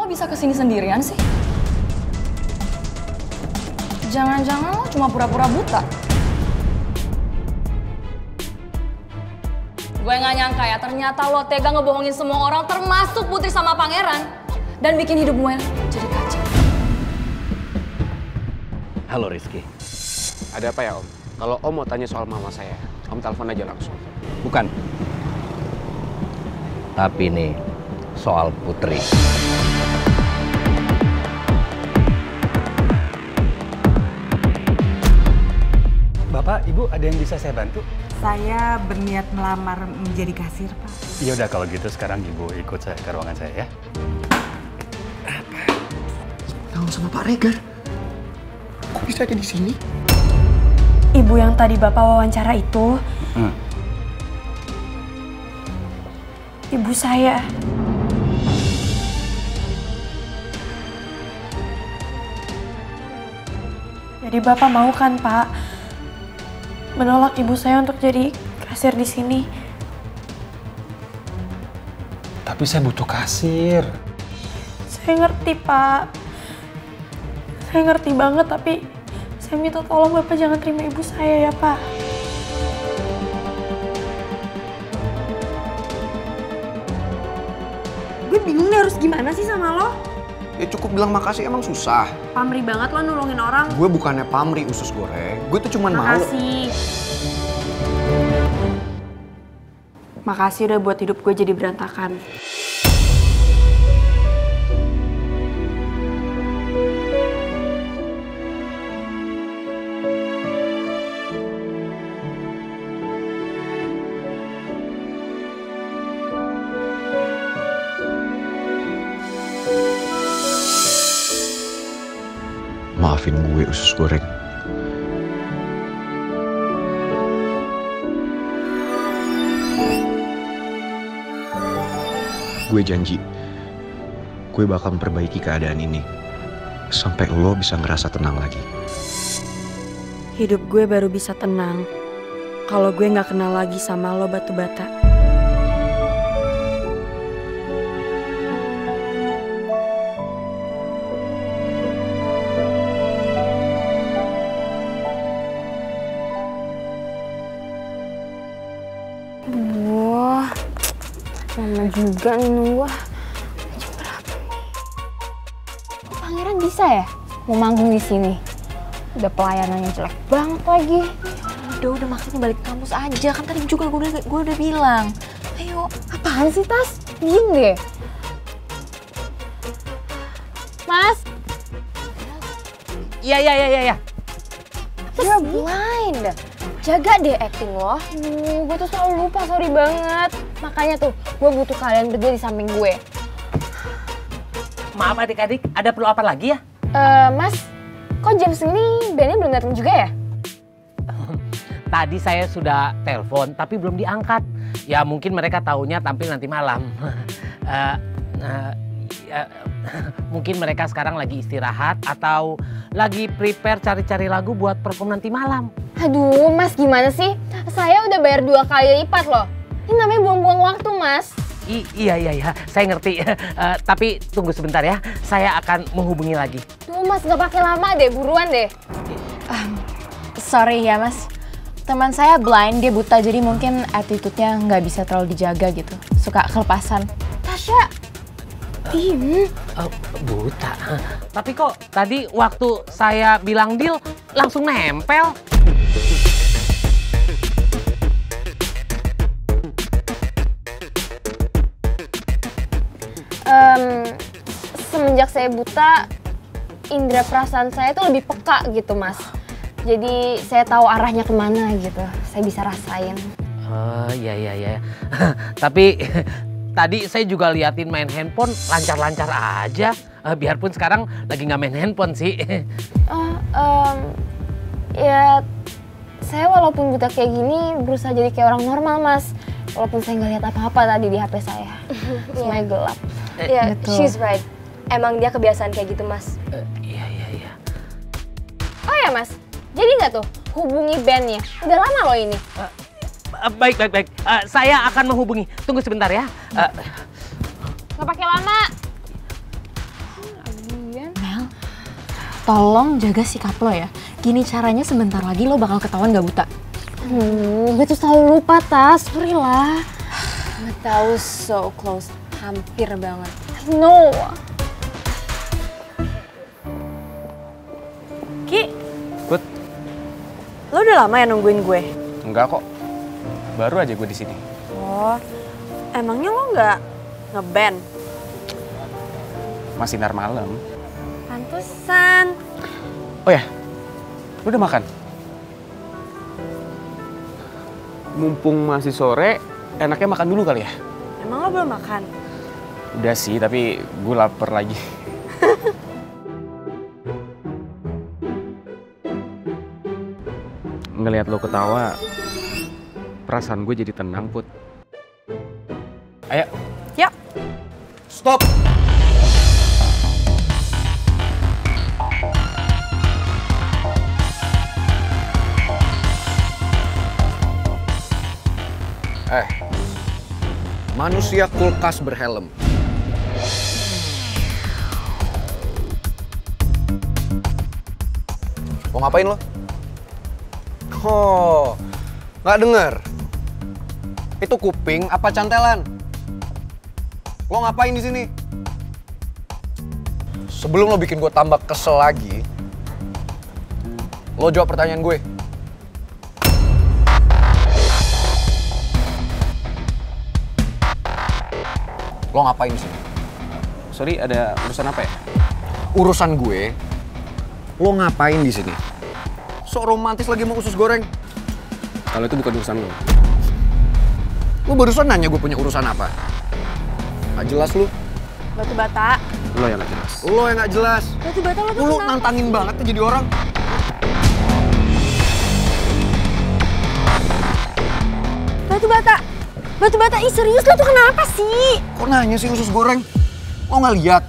lo bisa kesini sendirian sih? Jangan-jangan lo cuma pura-pura buta. Gue gak nyangka ya, ternyata lo tega ngebohongin semua orang termasuk Putri sama Pangeran. Dan bikin hidup gue jadi kacau. Halo Rizky. Ada apa ya Om? Kalau Om mau tanya soal mama saya, Om telepon aja langsung. Bukan. Tapi nih, soal Putri. Bapak, Ibu, ada yang bisa saya bantu? Saya berniat melamar menjadi kasir, Pak. Ya udah kalau gitu sekarang Ibu ikut saya ke ruangan saya ya. Tahu sama Pak Regar? Kok bisa ada di sini? Ibu yang tadi Bapak wawancara itu, ibu saya. Jadi Bapak mau kan, Pak, menolak ibu saya untuk jadi kasir di sini? Tapi saya butuh kasir. Saya ngerti, Pak. Saya ngerti banget, tapi saya minta tolong Bapak jangan terima ibu saya ya, Pak. Gue bingung nih harus gimana sih sama lo? Ya cukup bilang makasih, emang susah. Pamrih banget lo nolongin orang. Gue bukannya pamrih usus goreng, gue tuh cuman mau. Makasih. Makasih udah buat hidup gue jadi berantakan. Maafin gue usus goreng. Gue janji, gue bakal memperbaiki keadaan ini sampai lo bisa ngerasa tenang lagi. Hidup gue baru bisa tenang kalau gue nggak kenal lagi sama lo batu bata. Wah, lama juga nih nunggu. Jam berapa nih? Pangeran bisa ya mau manggung di sini? Udah pelayanannya jelek banget lagi. Udah makanya balik ke kampus aja. Kan tadi juga gue udah bilang. Ayo, apaan sih Tas? Diem deh. Mas? Iya. You're blind. Jaga deh acting lo. Gue tuh selalu lupa, sorry banget. Makanya tuh, gue butuh kalian berdua di samping gue. Maaf adik-adik, ada perlu apa lagi ya? Mas, kok jam segini bandnya belum datang juga ya? Tadi saya sudah telepon, tapi belum diangkat. Ya mungkin mereka taunya tampil nanti malam. Mungkin mereka sekarang lagi istirahat atau lagi prepare cari-cari lagu buat perform nanti malam. Aduh, Mas gimana sih? Saya udah bayar 2 kali lipat loh. Ini namanya buang-buang waktu, Mas. Iya, saya ngerti. Tapi tunggu sebentar ya, saya akan menghubungi lagi. Tuh Mas, gak pakai lama deh, buruan deh. Sorry ya Mas, teman saya blind, dia buta jadi mungkin attitude-nya nggak bisa terlalu dijaga gitu. Suka kelepasan. Tasya, tim. Buta. Tapi kok tadi waktu saya bilang deal langsung nempel. Semenjak saya buta, indera perasaan saya tuh lebih peka gitu, Mas. Jadi saya tahu arahnya kemana gitu, saya bisa rasain. Iya. Tapi tadi saya juga liatin main handphone lancar-lancar aja. Biarpun sekarang lagi nggak main handphone sih. Ya saya walaupun buta kayak gini berusaha jadi kayak orang normal, Mas. Walaupun saya nggak lihat apa-apa tadi di HP saya, semuanya gelap. Iya, she's right. Emang dia kebiasaan kayak gitu, Mas. Iya. Oh ya, Mas. Jadi nggak tuh hubungi bandnya? Udah lama loh ini. Baik. Saya akan menghubungi. Tunggu sebentar ya. Nggak pakai lama. tolong jaga sikap lo ya. Gini caranya sebentar lagi lo bakal ketahuan gak buta. Gue tuh selalu lupa, Tas. Sorry lah. Nggak tahu, so close. Hampir banget. No. Ki, Put, lo udah lama ya nungguin gue? enggak kok. Baru aja gue di sini. Oh, emangnya lo nggak ngeband? Masih sinar malam. Pantesan. Oh ya, lu udah makan? Mumpung masih sore, enaknya makan dulu kali ya? Emang lo belum makan? Udah sih, tapi gue lapar lagi. Ngelihat lo ketawa, perasaan gue jadi tenang, Put. Ayo. Yuk. Stop! Manusia kulkas berhelm. Mau ngapain lo? Oh, nggak denger. Itu kuping apa cantelan? Lo ngapain di sini? Sebelum lo bikin gue tambah kesel lagi, lo jawab pertanyaan gue. Lo ngapain di sini? Sorry, ada urusan apa ya? Urusan gue. Lo ngapain di sini? Sok romantis lagi mau usus goreng. Kalau itu bukan urusan lo. Lo barusan nanya gue punya urusan apa? Gak jelas lu. Batu bata. Lo yang gak jelas. Lo yang gak jelas. Batu bata lo tuh Lo kenapa? nantangin banget tuh jadi orang. Batu bata. Batu bata, ih serius lo tuh kenapa sih? Kok nanya sih usus goreng? Lo gak lihat?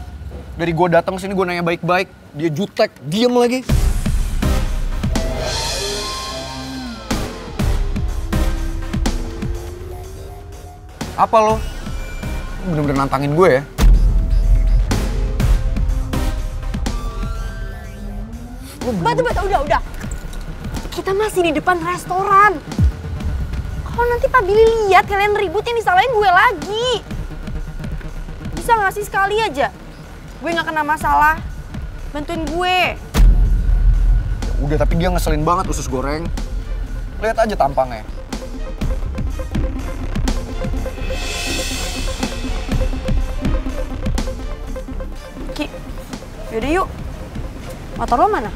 Dari gue datang sini gue nanya baik-baik, dia jutek, diem lagi. Apa lo? Bener-bener nantangin gue ya? Batu bata, udah. Kita masih di depan restoran. Kalau nanti Pak Billy lihat kalian ribut yang disalahin gue lagi. Bisa nggak sih sekali aja? Gue nggak kena masalah. Bantuin gue. Udah, tapi dia ngeselin banget usus goreng. Lihat aja tampangnya. Ki, yaudah yuk. Motor lo mana?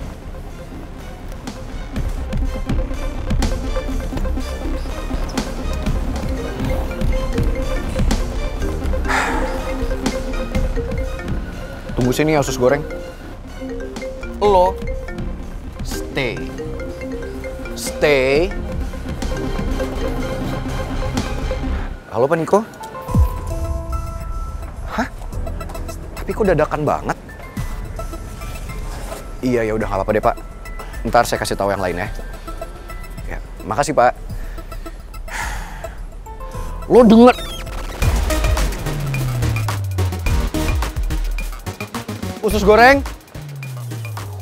Tunggu sini ya usus goreng. Lo stay. Stay. Halo Pak Niko. Hah? Tapi kok dadakan banget? Iya ya udah nggak apa-apa deh Pak. Ntar saya kasih tahu yang lain ya. Ya, makasih Pak. Lo denger. Usus goreng?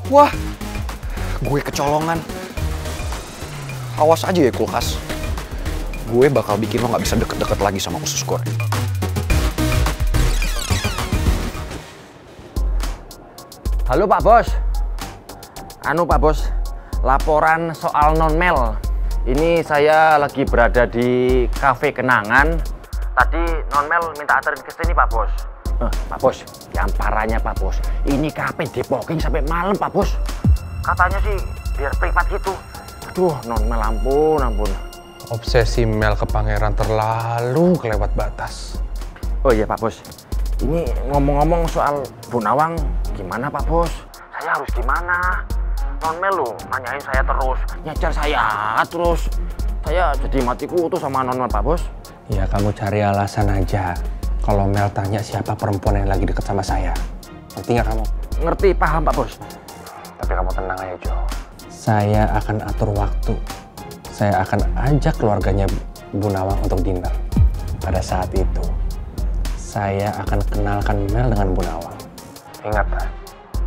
Wah, gue kecolongan. Awas aja ya kulkas. Gue bakal bikin lo gak bisa deket-deket lagi sama usus goreng. Halo Pak Bos. Pak Bos, laporan soal non-mel. Ini saya lagi berada di kafe Kenangan. Tadi non-mel minta anterin ke sini Pak Bos. Pak Bos, yang parahnya Pak Bos, ini kafe dipoking sampai malam Pak Bos. Katanya sih biar privat gitu. Aduh, non-mel ampun. Obsesi Mel ke pangeran terlalu kelewat batas. Oh iya Pak Bos, ini ngomong-ngomong soal Bu Nawang, gimana Pak Bos? Saya harus gimana? Non-mel lo nanyain saya terus, nyecer saya terus. Saya jadi mati kutu sama non-mel Pak Bos. Ya kamu cari alasan aja. Kalau Mel tanya siapa perempuan yang lagi deket sama saya. Ngerti nggak kamu? Ngerti, paham Pak Bos. Tapi kamu tenang aja Jo. Saya akan atur waktu. Saya akan ajak keluarganya Bu Nawang untuk dinner. Pada saat itu, saya akan kenalkan Mel dengan Bu Nawang. Ingat,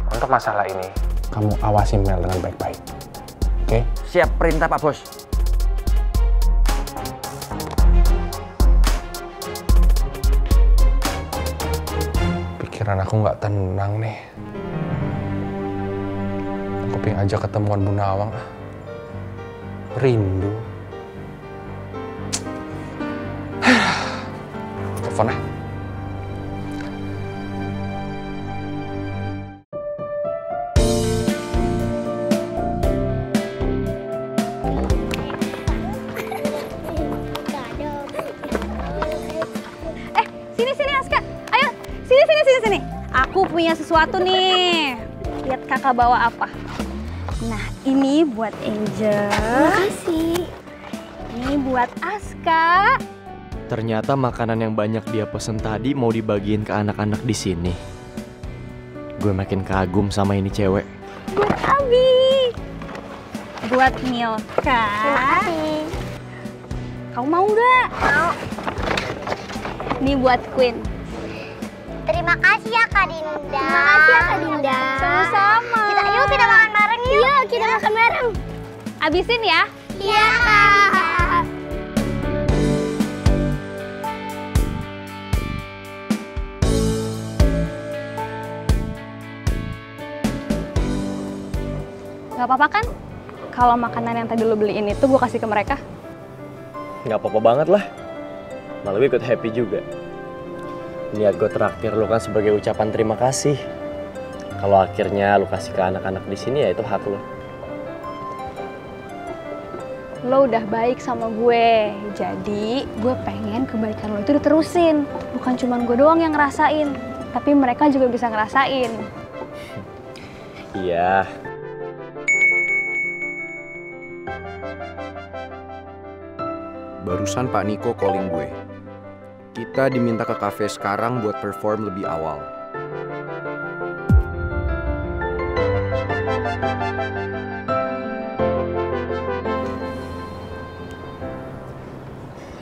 untuk masalah ini, kamu awasi Mel dengan baik-baik. Oke? Siap perintah Pak Bos. Pikiran aku nggak tenang nih. Aku pengen ajak ketemuan Bu Nawang. Rindu. Telepon ah. Sini Aska, ayo sini. Aku punya sesuatu nih. Lihat kakak bawa apa. Nah ini buat Angel. Makasih. Ini buat Aska. Ternyata makanan yang banyak dia pesen tadi mau dibagiin ke anak-anak di sini. Gue makin kagum sama ini cewek. Buat Abi. Buat Milka. Kamu mau nggak? Mau. Ini buat Queen. Terima kasih ya Kak Dinda. Terima kasih ya Kak Dinda. Sama-sama. Yuk kita makan bareng yuk. Iya, kita makan bareng. Abisin ya. Iya, Kak. Gak apa-apa kan? Kalau makanan yang tadi lo beliin itu gue kasih ke mereka. Gak apa-apa banget lah. Malah gue ikut happy juga. Niat gue traktir lo kan sebagai ucapan terima kasih. Kalau akhirnya lo kasih ke anak-anak di sini ya itu hak lo. Lo udah baik sama gue, jadi gue pengen kebaikan lo itu diterusin. Bukan cuma gue doang yang ngerasain, tapi mereka juga bisa ngerasain. Iya. Barusan Pak Niko calling gue. Kita diminta ke kafe sekarang buat perform lebih awal.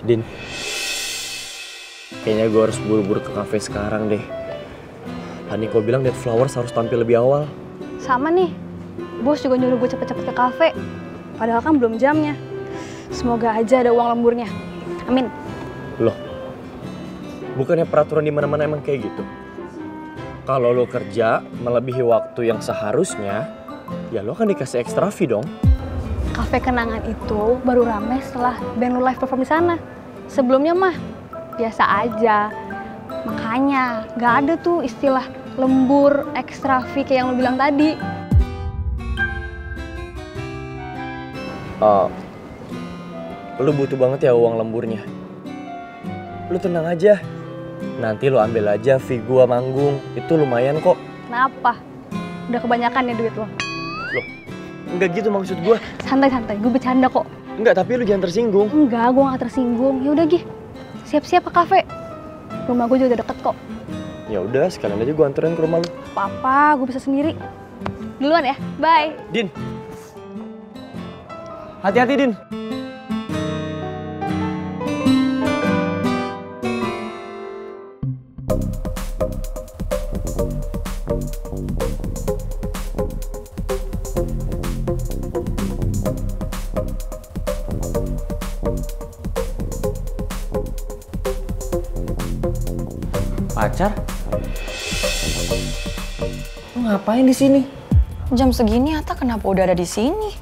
Din, kayaknya gue harus buru-buru ke kafe sekarang deh. Pak Niko bilang Dead Flowers harus tampil lebih awal. Sama nih, bos juga nyuruh gue cepet-cepet ke kafe. Padahal kan belum jamnya. Semoga aja ada uang lemburnya. Amin. Loh, bukannya peraturan di mana-mana emang kayak gitu? Kalau lo kerja melebihi waktu yang seharusnya, ya lo kan dikasih ekstra fee dong. Kafe Kenangan itu baru rame setelah band lo live perform di sana. Sebelumnya mah biasa aja. Makanya gak ada tuh istilah lembur, ekstra fee kayak yang lo bilang tadi. Lo butuh banget ya uang lemburnya. Lo tenang aja. Nanti lo ambil aja fee gua manggung. Itu lumayan kok. Kenapa? Udah kebanyakan ya duit lo? Loh, enggak gitu maksud gua. Santai-santai, gue bercanda kok. Enggak, tapi lu jangan tersinggung. Enggak, gue gak tersinggung. Ya udah Gi, siap-siap ke kafe. Rumah gue juga udah deket kok. Ya udah, sekalian aja gua anterin ke rumah lu. Papa, gue bisa sendiri. Duluan ya, bye. Din. Hati-hati, Din. Pacar? Lu ngapain di sini? Jam segini Atta kenapa udah ada di sini?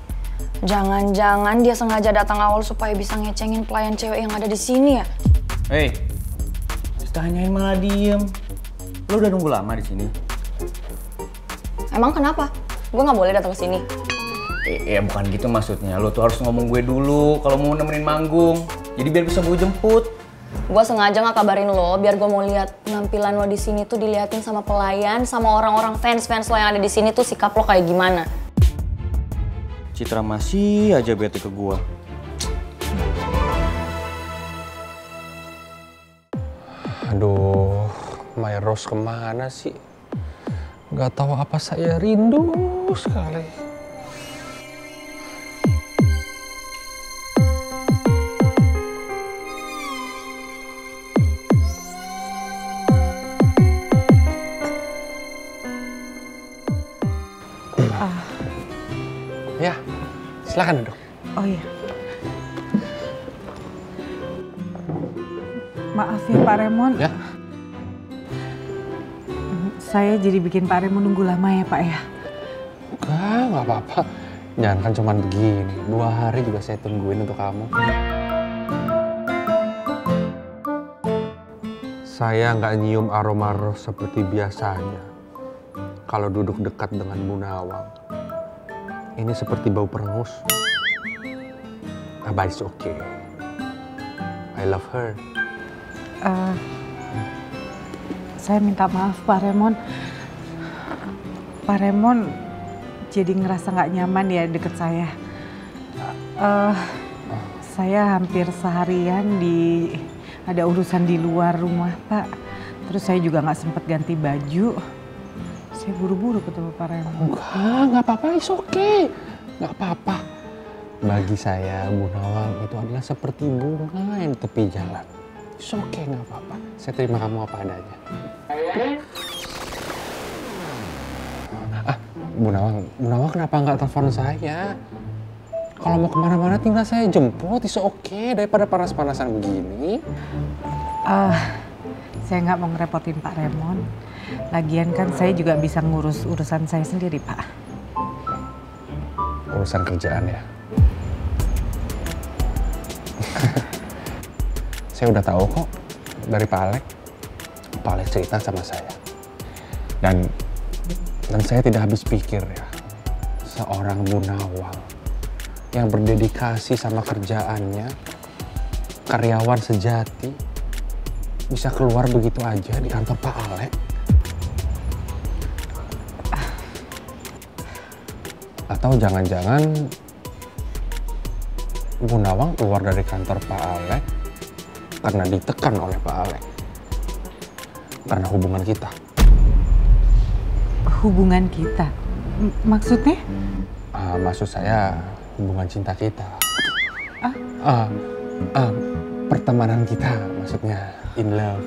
Jangan-jangan dia sengaja datang awal supaya bisa ngecengin pelayan cewek yang ada di sini ya? Hei, tanyain malah diem. Lu udah nunggu lama di sini? Emang kenapa? Gue nggak boleh datang ke sini. Ya bukan gitu maksudnya. Lu tuh harus ngomong gue dulu kalau mau nemenin manggung. Jadi biar bisa gue jemput. Gue sengaja nggak kabarin lo biar gue mau lihat penampilan lo di sini tuh diliatin sama pelayan, sama orang-orang fans lo yang ada di sini tuh sikap lo kayak gimana. Citra masih aja bete ke gua. Aduh, My Rose kemana sih? Gak tahu apa saya rindu sekali. Ya, silakan duduk. Oh iya. Maaf ya Pak Remon. Ya. Saya jadi bikin Pak Remon nunggu lama ya Pak ya? Nggak apa-apa. Jangan kan cuman begini. 2 hari juga saya tungguin untuk kamu. Saya nggak nyium aroma ros seperti biasanya. Kalau duduk dekat dengan Bu Nawang. Ini seperti bau perengus. But it's okay. I love her. Saya minta maaf Pak Remon. Pak Remon jadi ngerasa nggak nyaman ya deket saya. Saya hampir seharian ada urusan di luar rumah Pak. Terus saya juga nggak sempet ganti baju. Saya buru-buru ketemu Pak Remon. Nggak apa-apa, it's okay. Nggak apa-apa. Bagi saya, Bu Nawang itu adalah seperti bunga yang di tepi jalan. It's okay, nggak apa-apa. Saya terima kamu apa adanya. Bu Nawang kenapa nggak telepon saya? Kalau mau kemana-mana tinggal saya jemput, it's okay. Daripada panas-panasan begini. Saya nggak mau ngerepotin Pak Remon. Lagian kan saya juga bisa ngurus urusan saya sendiri, Pak. Urusan kerjaan ya? Saya udah tahu kok dari Pak Alek. Pak Alek cerita sama saya. Dan saya tidak habis pikir ya. Seorang Bu Nawang yang berdedikasi sama kerjaannya, karyawan sejati, bisa keluar begitu aja di kantor Pak Alek. Atau jangan-jangan Bu Nawang keluar dari kantor Pak Alek karena ditekan oleh Pak Alek. Karena hubungan kita. Hubungan kita? Maksudnya? Maksud saya hubungan cinta kita. Pertemanan kita maksudnya, in love.